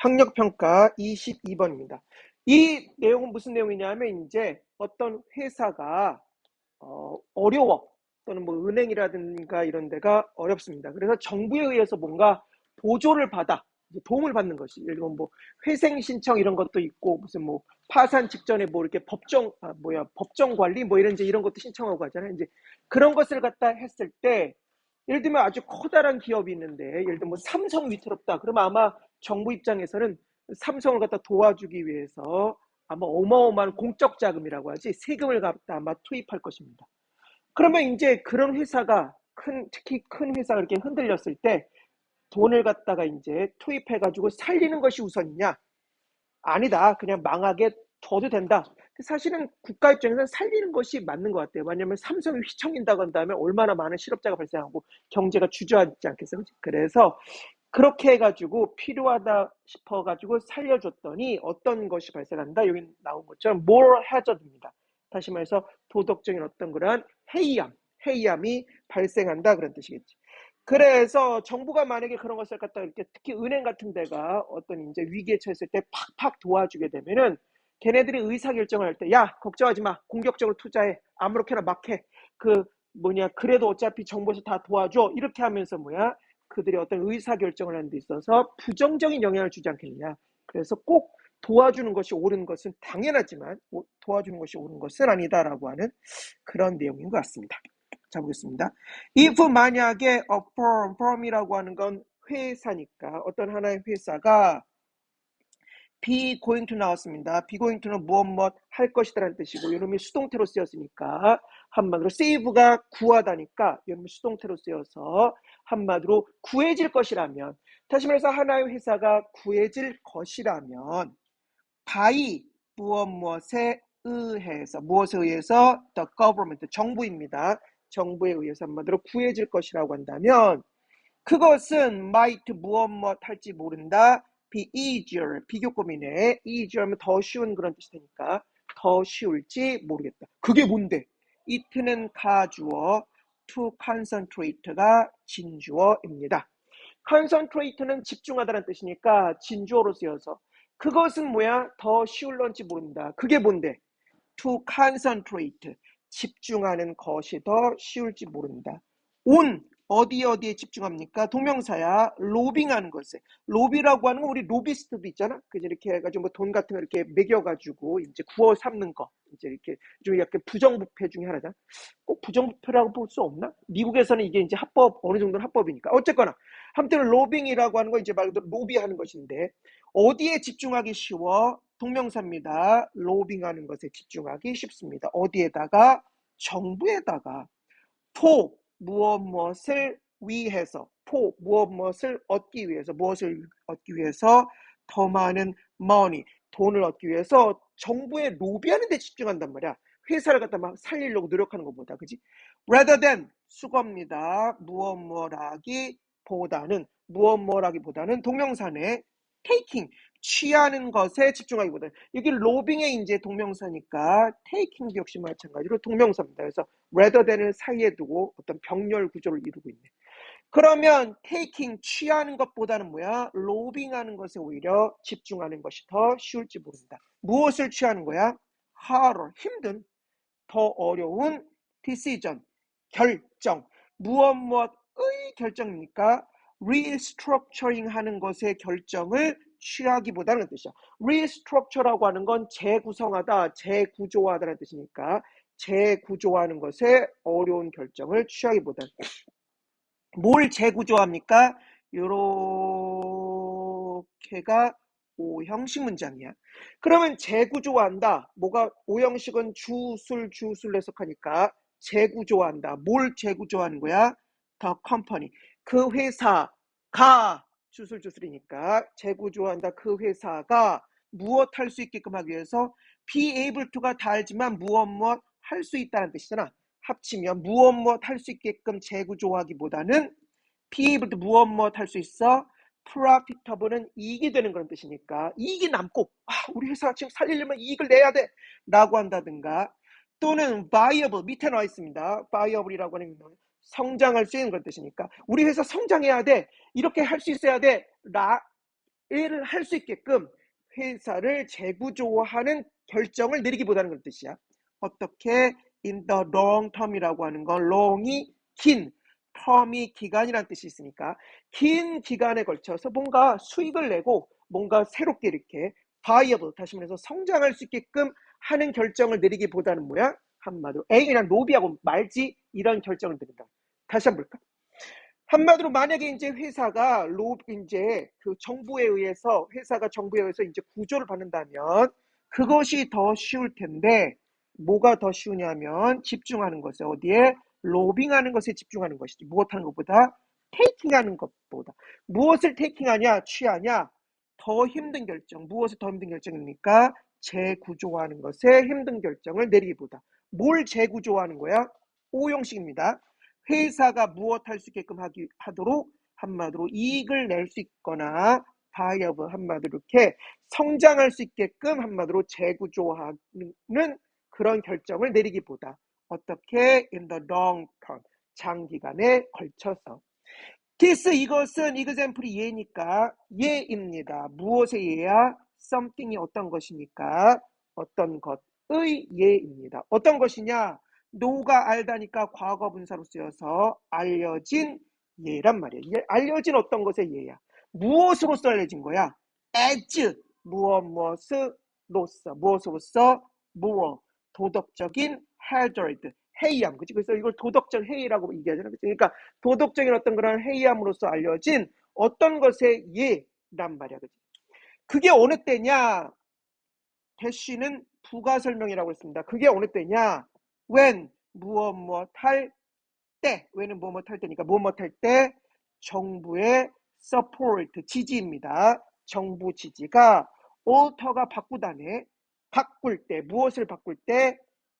학력평가 22번입니다. 이 내용은 무슨 내용이냐면 이제 어떤 회사가 어려워 또는 뭐 은행이라든가 이런 데가 어렵습니다. 그래서 정부에 의해서 뭔가 보조를 받아 도움을 받는 것이 예를 들면 뭐 회생 신청 이런 것도 있고 무슨 뭐 파산 직전에 뭐 이렇게 법정 관리 뭐 이런 것도 신청하고 하잖아요. 이제 그런 것을 갖다 했을 때 예를 들면 아주 커다란 기업이 있는데 예를 들면 뭐 삼성 위태롭다. 그러면 아마 정부 입장에서는 삼성을 갖다 도와주기 위해서 아마 어마어마한 공적 자금이라고 하지 세금을 갖다 아마 투입할 것입니다. 그러면 이제 그런 회사가 특히 큰 회사가 이렇게 흔들렸을 때 돈을 갖다가 이제 투입해가지고 살리는 것이 우선이냐? 아니다. 그냥 망하게 둬도 된다. 사실은 국가 입장에서는 살리는 것이 맞는 것 같아요. 왜냐하면 삼성이 휘청인다고 한다면 얼마나 많은 실업자가 발생하고 경제가 주저앉지 않겠어요? 그래서 그렇게 해가지고 필요하다 싶어가지고 살려줬더니 어떤 것이 발생한다? 여기 나온 것처럼 moral hazard입니다. 다시 말해서 도덕적인 어떤 그런 해이함이 발생한다 그런 뜻이겠지. 그래서 정부가 만약에 그런 것을 갖다 이렇게 특히 은행 같은 데가 어떤 이제 위기에 처했을 때 팍팍 도와주게 되면은 걔네들이 의사결정을 할 때 야 걱정하지 마 공격적으로 투자해 아무렇게나 막 해 그 그래도 어차피 정부에서 다 도와줘 이렇게 하면서 그들이 어떤 의사결정을 하는 데 있어서 부정적인 영향을 주지 않겠느냐. 그래서 꼭 도와주는 것이 옳은 것은 당연하지만 도와주는 것이 옳은 것은 아니다라고 하는 그런 내용인 것 같습니다. 자 보겠습니다. if 만약에 a firm이라고 하는 건 회사니까 어떤 하나의 회사가 be going to 나왔습니다. be going to는 무엇 할 것이다라는 뜻이고 이놈이 수동태로 쓰였으니까 한마디로 save가 구하다니까 이놈이 수동태로 쓰여서 한마디로 구해질 것이라면 다시 말해서 하나의 회사가 구해질 것이라면 by 무엇에 의해서 the government 정부입니다. 정부에 의해서 한마디로 구해질 것이라고 한다면 그것은 might 무엇 할지 모른다. be easier 비교급이네. easier 하면 더 쉬운 그런 뜻이 되니까 더 쉬울지 모르겠다. 그게 뭔데? it는 가주어 to concentrate가 진주어입니다. concentrate는 집중하다는 뜻이니까 진주어로 쓰여서 그것은 더 쉬울런지 모른다. 그게 뭔데? to concentrate 집중하는 것이 더 쉬울지 모른다. on 어디에 집중합니까? 동명사야. 로빙하는 것에. 로비라고 하는 건 우리 로비스트도 있잖아. 그죠? 이렇게 해가지고 뭐 돈 같은 거 이렇게 매겨가지고 이제 구워 삼는 거. 이제 이렇게 좀 약간 부정부패 중에 하나잖아. 꼭 부정부패라고 볼 수 없나? 미국에서는 이게 이제 어느 정도는 합법이니까. 어쨌거나. 아무튼 로빙이라고 하는 건 이제 말 그대로 로비하는 것인데 어디에 집중하기 쉬워? 동명사입니다. 로빙하는 것에 집중하기 쉽습니다. 어디에다가? 정부에다가. for 무엇을 위해서 for 무엇을 얻기 위해서 더 많은 money 돈을 얻기 위해서 정부에 로비하는 데 집중한단 말이야. 회사를 갖다 막 살리려고 노력하는 것보다 그지? rather than 수거입니다. 무엇하기보다는 동명사네 taking 취하는 것에 집중하기보다는 여기 로빙의 이제 동명사니까 taking 역시 마찬가지로 동명사입니다. 그래서 rather than을 사이에 두고 어떤 병렬 구조를 이루고 있네. 그러면 taking 취하는 것보다는 로빙하는 것에 오히려 집중하는 것이 더 쉬울지 모른다. 무엇을 취하는 거야? harder 힘든 더 어려운 decision 결정 무엇의 결정입니까? restructuring 하는 것의 결정을 취하기보다는 뜻이야. restructure라고 하는 건 재구성하다, 재구조하다는 뜻이니까 재구조하는 것에 어려운 결정을 취하기보다는 뭘 재구조합니까? 요렇게가 오형식 문장이야. 그러면 재구조한다. 뭐가 오형식은 주술 해석하니까 재구조한다. 뭘 재구조하는 거야? The company. 그 회사가 주술이니까 재구조한다. 그 회사가 무엇 할 수 있게끔 하기 위해서 be able to가 다 알지만 무엇 할 수 있다는 뜻이잖아. 합치면 무엇 할 수 있게끔 재구조하기보다는 be able to 무엇 할 수 있어? profitable은 이익이 되는 그런 뜻이니까 이익이 남고 우리 회사가 지금 살리려면 이익을 내야 돼 라고 한다든가 또는 viable 밑에 나와 있습니다. viable이라고 하는 건 성장할 수 있는 그런 뜻이니까 우리 회사 성장해야 돼 이렇게 할 수 있어야 돼 일을 할 수 있게끔 회사를 재구조하는 결정을 내리기보다는 그런 뜻이야. 어떻게 in the long term이라고 하는 건 long이 긴, term이 기간이라는 뜻이 있으니까 긴 기간에 걸쳐서 뭔가 수익을 내고 뭔가 새롭게 이렇게 viable, 다시 말해서 성장할 수 있게끔 하는 결정을 내리기보다는 뭐야? 한마디로 에이 그냥 노비하고 말지 이런 결정을 내린다. 다시 한번 볼까? 한마디로 만약에 이제 회사가 이제 그 정부에 의해서 회사가 정부에 의해서 이제 구조를 받는다면 그것이 더 쉬울 텐데 뭐가 더 쉬우냐면 집중하는 것에 어디에 로빙하는 것에 집중하는 것이지 무엇하는 것보다 테이킹하는 것보다 무엇을 테이킹하냐 취하냐 더 힘든 결정 무엇을 더 힘든 결정입니까? 재구조하는 것에 힘든 결정을 내리기보다 뭘 재구조하는 거야? 오형식입니다. 회사가 무엇 할 수 있게끔 하도록 한마디로 이익을 낼 수 있거나 바이어브 한마디로 이렇게 성장할 수 있게끔 한마디로 재구조하는 그런 결정을 내리기보다 어떻게 in the long term 장기간에 걸쳐서 this 이것은 example이 예니까 예입니다. 무엇의 예야? something이 어떤 것이니까 어떤 것의 예입니다. 어떤 것이냐? 노가 알다니까 과거 분사로 쓰여서 알려진 예란 말이야. 알려진 어떤 것의 예야. 무엇으로써 알려진 거야? as 무엇으로써 무엇으로써 무엇 도덕적인 hazard 해이함. 그치? 그래서 이걸 도덕적 해이라고 얘기하잖아. 그러니까 도덕적인 어떤 그런 해이함으로써 알려진 어떤 것의 예란 말이야. 그치? 그게 어느 때냐? 대쉬는 부가 설명이라고 했습니다. 그게 어느 때냐? when 무엇 할 때. when은 무엇 할 때니까 무엇 할 때 정부의 support 지지입니다. 정부 지지가 alter가 바꾸다네. 바꿀 때 무엇을 바꿀 때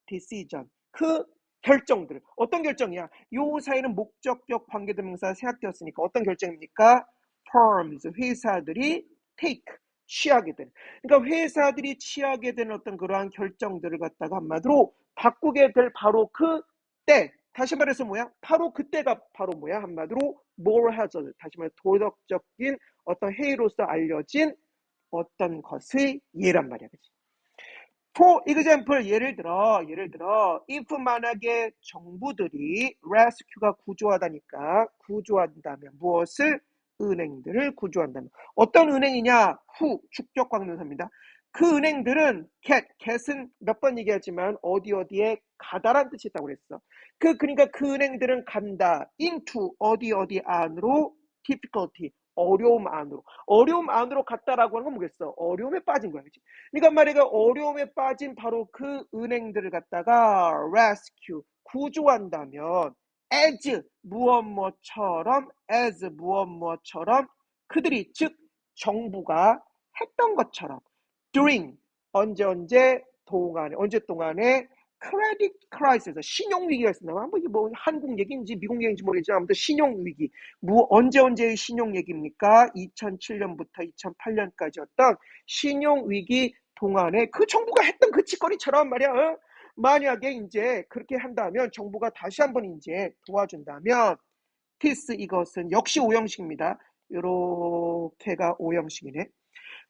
decision 그 결정들 어떤 결정이야? 요 사이는 목적격 관계대명사 생략되었으니까 어떤 결정입니까? firms 회사들이 take 취하게 되는 그러니까 회사들이 취하게 되는 어떤 그러한 결정들을 갖다가 한마디로 바꾸게 될 바로 그 때 다시 말해서 뭐야? 바로 그때가 바로 뭐야? 한마디로 moral hazard 다시 말해 도덕적인 어떤 해이로서 알려진 어떤 것의 예란 말이야. 그치? For example, 예를 들어, if 만약에 정부들이 rescue가 구조하다니까, 구조한다면, 무엇을? 은행들을 구조한다면. 어떤 은행이냐? 주격 관계대명사입니다. 그 은행들은 get은 몇 번 얘기하지만 어디에 가다란 뜻이 있다고 그랬어. 그러니까 그 은행들은 간다. into 어디 안으로 difficulty 어려움 안으로 갔다라고 하는 건 뭐겠어? 어려움에 빠진 거야. 그치? 그러니까 말이야 어려움에 빠진 바로 그 은행들을 갖다가 rescue 구조한다면 as 무엇처럼 그들이 즉 정부가 했던 것처럼 during 언제 동안에 크레딧 크라이시스 신용위기가 있었나 한번 이게 뭐 한국 얘기인지 미국 얘기인지 모르겠지만 아무튼 신용위기 언제의 신용 얘기입니까? 2007년부터 2008년까지였던 신용위기 동안에 그 정부가 했던 그 짓거리처럼 말이야. 만약에 이제 그렇게 한다면 정부가 다시 한번 이제 도와준다면 this 이것은 역시 오형식입니다. 요렇게가 오형식이네.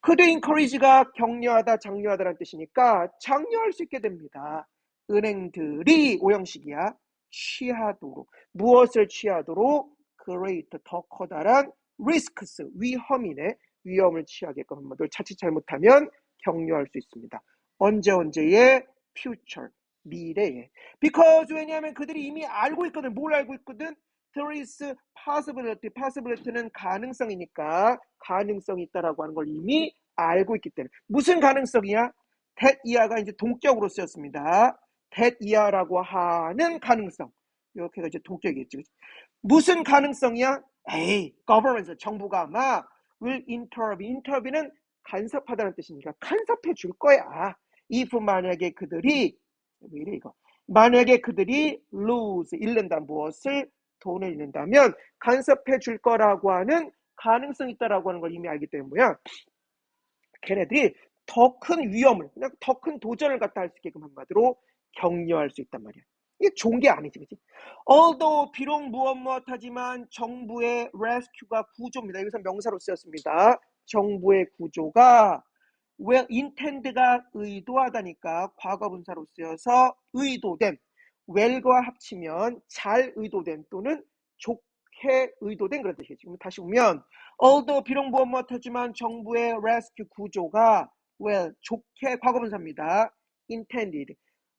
could encourage가 격려하다, 장려하다라는 뜻이니까 장려할 수 있게 됩니다. 은행들이 오형식이야. 취하도록. 무엇을 취하도록? great, 더 커다란 risks, 위험이네. 위험을 취하게끔 한마디로 자칫 잘못하면 격려할 수 있습니다. 언제의? future, 미래에. because 왜냐하면 그들이 이미 알고 있거든. 뭘 알고 있거든? There is possibility는 가능성이니까 가능성이 있다라고 하는 걸 이미 알고 있기 때문에 무슨 가능성이야? that 이하가 이제 동격으로 쓰였습니다. that 이하라고 하는 가능성 이렇게가 이제 동격이겠지. 무슨 가능성이야? government 정부가 아마 will intervene는 간섭하다는 뜻이니까 간섭해 줄 거야. if 만약에 그들이 왜 이래 이거 만약에 그들이 잃는다 무엇을 돈을 잃는다면 간섭해 줄 거라고 하는 가능성이 있다라고 하는 걸 이미 알기 때문에 걔네들이 더 큰 위험을 그냥 더 큰 도전을 갖다 할 수 있게끔 한마디로 격려할 수 있단 말이야. 이게 좋은 게 아니지, 그치? 비록 무엇 하지만 정부의 rescue가 구조입니다. 여기서 명사로 쓰였습니다. 정부의 구조가 well intend가 의도하다니까 과거분사로 쓰여서 의도된, well과 합치면 잘 의도된 또는 좋게 의도된 그런 뜻이에요. 지금 다시 보면 although 비록 무엇 하지만 정부의 rescue 구조가 well 좋게 과거분사입니다. intended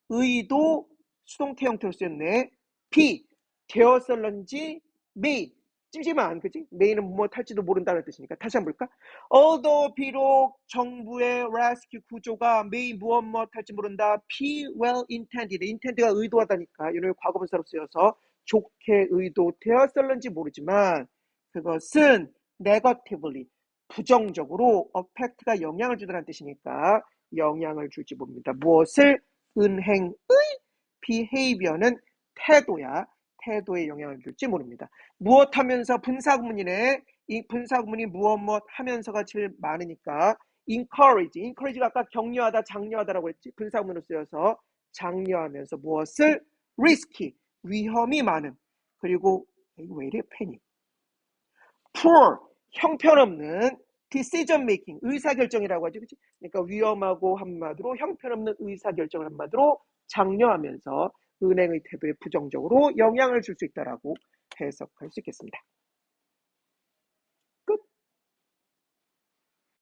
의도 수동태 형태로 쓰였네. be 되었을런지 may 찜찜한 그지? may는 무엇 할지도 모른다는 뜻이니까 다시 한번 볼까? although 비록 정부의 rescue 구조가 may 무엇 할지 모른다. be well intended intend가 의도하다니까 이런 과거분사로 쓰여서 좋게 의도되었을런지 모르지만 그것은 negatively 부정적으로 affect가 영향을 주다는 뜻이니까 영향을 줄지 모릅니다. 무엇을? 은행의 behavior는 태도야. 태도에 영향을 줄지 모릅니다. 무엇 하면서 분사구문이네. 이 분사구문이 무엇 하면서가 제일 많으니까 encourage가 아까 격려하다 장려하다라고 했지. 분사구문으로 쓰여서 장려하면서 무엇을? risky 위험이 많은. 그리고 이거 왜 이래 펜이 poor 형편없는 decision making 의사결정이라고 하죠. 그치? 그러니까 위험하고 한마디로 형편없는 의사결정을 한마디로 장려하면서 은행의 태도에 부정적으로 영향을 줄 수 있다라고 해석할 수 있겠습니다.